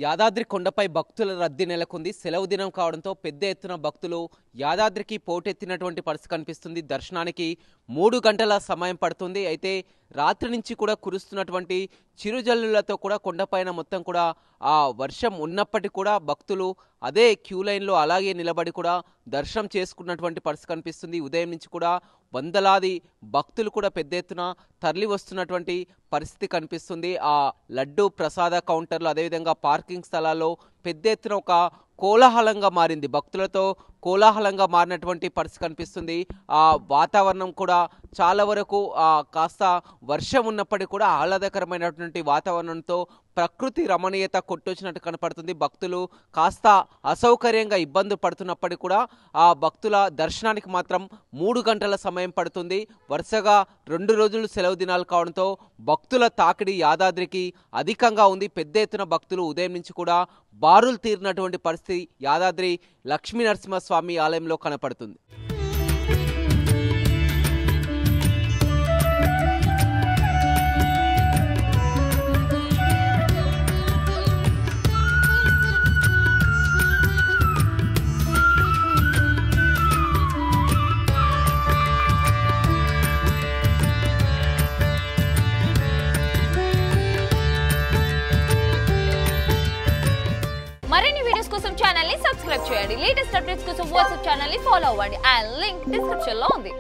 యాదాద్రి కొండపై భక్తుల రద్దీ నెలకొంది. సెలవు దినం కావడంతో పెద్ద ఎత్తున భక్తులు యాదాద్రికి పోటెత్తినటువంటి పరిస్థితి కనిపిస్తుంది. దర్శనానికి 3 గంటల సమయం పడుతుంది. అయితే రాత్రి నుంచి కూడా కురుస్తున్నటువంటి చిరుజల్లులతో కూడా కొండపైన మొత్తం కూడా ఆ వర్షం ఉన్నప్పటికీ కూడా భక్తులు అదే క్యూ లైన్లో అలాగే నిలబడి కూడా దర్శనం చేసుకున్నటువంటి పరిస్థితి కనిపిస్తుంది. ఉదయం నుంచి కూడా వందలాది భక్తులు కూడా పెద్ద ఎత్తున తరలి వస్తున్నటువంటి పరిస్థితి కనిపిస్తుంది. ఆ లడ్డు ప్రసాద కౌంటర్లు అదేవిధంగా పార్కింగ్ స్థలాల్లో పెద్ద ఎత్తున ఒక కోలాహలంగా మారింది. భక్తులతో కోలాహలంగా మారినటువంటి పరిస్థితి కనిపిస్తుంది. ఆ వాతావరణం కూడా చాలా వరకు కాస్త వర్షం ఉన్నప్పటికీ కూడా ఆహ్లాదకరమైనటువంటి వాతావరణంతో ప్రకృతి రమణీయత కొట్టొచ్చినట్టు కనపడుతుంది. భక్తులు కాస్త అసౌకర్యంగా ఇబ్బంది పడుతున్నప్పటికీ కూడా ఆ భక్తుల దర్శనానికి మాత్రం 3 గంటల సమయం పడుతుంది. వరుసగా 2 రోజులు సెలవు దినాలు కావడంతో భక్తుల తాకిడి యాదాద్రికి అధికంగా ఉంది. పెద్ద ఎత్తున భక్తులు ఉదయం నుంచి కూడా బారులు తీరినటువంటి పరిస్థితి యాదాద్రి లక్ష్మీ నరసింహస్వామి ఆలయంలో కనపడుతుంది. మరిన్ని వీడియోస్ కోసం ఛానల్ ని సబ్స్క్రైబ్ చేయండి. లేటెస్ట్ అప్డేట్స్ కోసం వాట్సాప్ ఛానల్ ని ఫాలో అవ్వండి. ఆ లింక్ డిస్క్రిప్షన్ లో ఉంది.